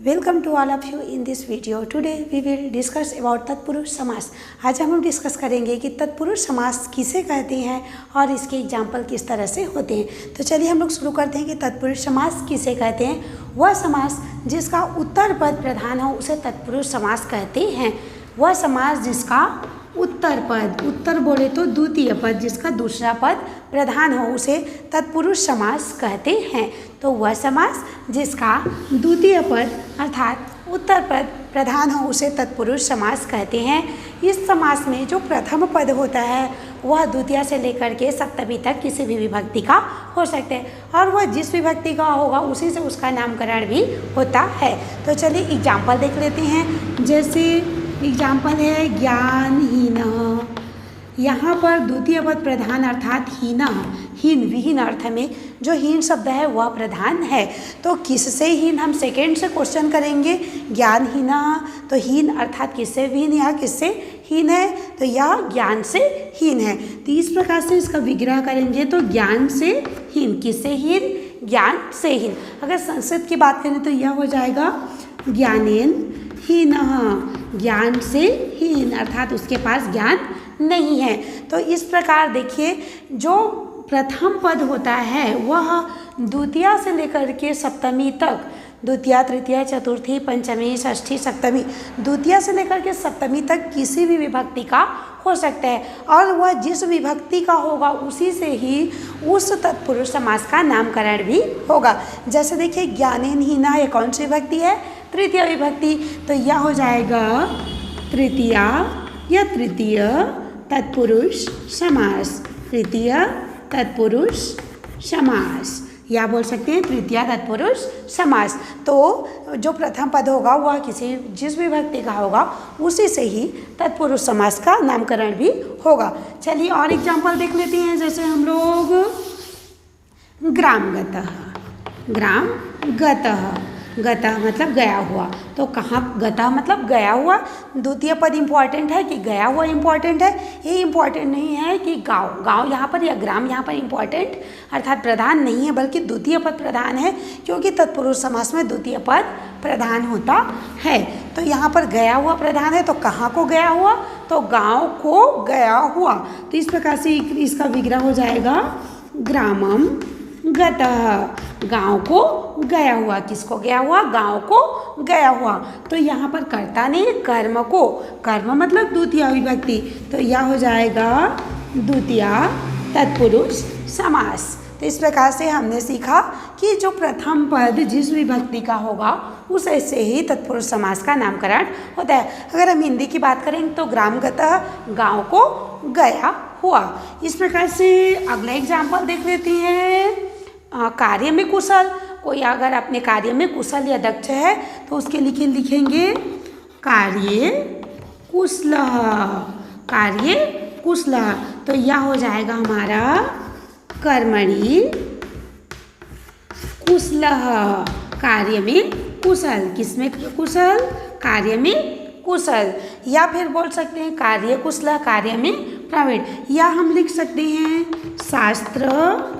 Welcome to all of you in this video. Today we will discuss about तत्पुरुष समास। आज हम discuss करेंगे कि तत्पुरुष समास किसे कहते हैं और इसके एग्जाम्पल किस तरह से होते हैं। तो चलिए हम लोग शुरू करते हैं कि तत्पुरुष समास किसे कहते हैं। वह समास जिसका उत्तर पद प्रधान हो उसे तत्पुरुष समास कहते हैं। वह समास जिसका उत्तर पद, उत्तर बोले तो द्वितीय पद, जिसका दूसरा पद प्रधान हो उसे तत्पुरुष समास कहते हैं। तो वह समास जिसका द्वितीय पद अर्थात उत्तर पद प्रधान हो उसे तत्पुरुष समास कहते हैं। इस समास में जो प्रथम पद होता है वह द्वितीय से लेकर के सप्तमी तक किसी भी विभक्ति का हो सकते हैं और वह जिस विभक्ति का होगा उसी से उसका नामकरण भी होता है। तो चलिए एग्जाम्पल देख लेते हैं। जैसे एग्जाम्पल है ज्ञानहीन। यहाँ पर द्वितीय पद प्रधान अर्थात हीन, हीन विहीन अर्थ में जो हीन शब्द है वह प्रधान है। तो किससे हीन, हम सेकेंड से क्वेश्चन करेंगे। ज्ञानहीन, तो हीन अर्थात किससे हीन, यह किससे हीन है, तो यह ज्ञान से हीन है। तो इस प्रकार से इसका विग्रह करेंगे तो ज्ञान से हीन, किससे हीन, ज्ञान से हीन। अगर संस्कृत की बात करें तो यह हो जाएगा ज्ञानेन हीन, ज्ञान से हीन अर्थात उसके पास ज्ञान नहीं है। तो इस प्रकार देखिए जो प्रथम पद होता है वह द्वितीय से लेकर के सप्तमी तक, द्वितीय तृतीय चतुर्थी पंचमी षष्ठी सप्तमी, द्वितीय से लेकर के सप्तमी तक किसी भी विभक्ति का हो सकता है और वह जिस विभक्ति का होगा उसी से ही उस तत्पुरुष समास का नामकरण भी होगा। जैसे देखिए ज्ञानेनहीना, ये कौन सी विभक्ति है, तृतीय विभक्ति, तो यह हो जाएगा तृतीय या तृतीय तत्पुरुष समास, तृतीय तत्पुरुष समास, या बोल सकते हैं तृतीय तत्पुरुष समास। तो जो प्रथम पद होगा वह किसी जिस विभक्ति का होगा उसी से ही तत्पुरुष समास का नामकरण भी होगा। चलिए और एग्जाम्पल देख लेते हैं। जैसे हम लोग ग्रामगतः, ग्रामगतः, गतः मतलब गया हुआ, तो कहाँ गतः मतलब गया हुआ। द्वितीय पद इम्पॉर्टेंट है कि गया हुआ इम्पॉर्टेंट है, ये इम्पॉर्टेंट नहीं है कि गांव, गांव यहाँ पर या ग्राम यहाँ पर इम्पॉर्टेंट अर्थात प्रधान नहीं है बल्कि द्वितीय पद प्रधान है, क्योंकि तत्पुरुष समास में द्वितीय पद प्रधान होता है। तो यहाँ पर गया हुआ प्रधान है, तो कहाँ को गया हुआ, तो गाँव को गया हुआ। तो इस प्रकार से इसका विग्रह हो जाएगा ग्रामम गतः, गाँव को गया हुआ, किसको गया हुआ, गाँव को गया हुआ। तो यहाँ पर कर्ता ने कर्म को, कर्म मतलब द्वितीय विभक्ति, तो यह हो जाएगा द्वितीय तत्पुरुष समास। तो इस प्रकार से हमने सीखा कि जो प्रथम पद जिस विभक्ति का होगा उस ऐसे ही तत्पुरुष समास का नामकरण होता है। अगर हम हिंदी की बात करें तो ग्रामगतः, गाँव को गया हुआ। इस प्रकार से अगला एग्जाम्पल देख लेते हैं। कार्य में कुशल, कोई अगर अपने कार्य में कुशल या दक्ष है तो उसके लिखेंगे कार्य कुशलः, कार्य कुशलः, तो यह हो जाएगा हमारा कर्मणि कुशलः, कार्य में कुशल, किसमें कुशल, कार्य में कुशल। या फिर बोल सकते हैं कार्य कुशलः, कार्य में प्रवीण, या हम लिख सकते हैं शास्त्र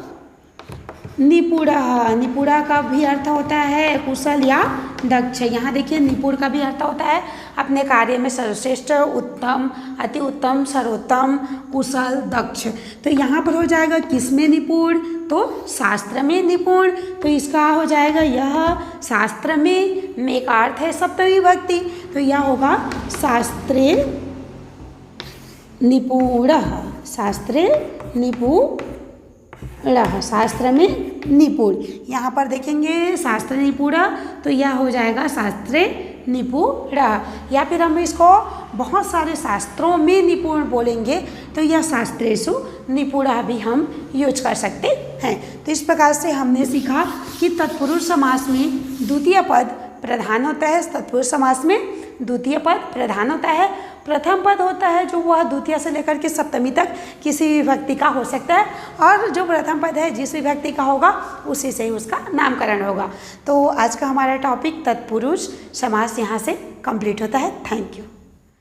निपुण, निपुण का भी अर्थ होता है कुशल या दक्ष। यहाँ देखिए निपुण का भी अर्थ होता है अपने कार्य में सर्वश्रेष्ठ, उत्तम, अति उत्तम, सर्वोत्तम, कुशल, दक्ष। तो यहाँ पर हो जाएगा किसमें निपुण, तो शास्त्र में निपुण। तो इसका हो जाएगा यह शास्त्र में का अर्थ है सप्तमी विभक्ति, तो यह होगा शास्त्रे निपुण, शास्त्रे निपुण, शास्त्र में निपुण। यहाँ पर देखेंगे शास्त्र निपुण, तो यह हो जाएगा शास्त्रे निपुण। या फिर हम इसको बहुत सारे शास्त्रों में निपुण बोलेंगे तो यह शास्त्रेषु निपुण भी हम यूज कर सकते हैं। तो इस प्रकार से हमने सीखा कि तत्पुरुष समास में द्वितीय पद प्रधान होता है, तत्पुरुष समास में द्वितीय पद प्रधान होता है। प्रथम पद होता है जो वह द्वितीय से लेकर के सप्तमी तक किसी विभक्ति का हो सकता है और जो प्रथम पद है जिस विभक्ति का होगा उसी से ही उसका नामकरण होगा। तो आज का हमारा टॉपिक तत्पुरुष समास यहाँ से कंप्लीट होता है। Thank you.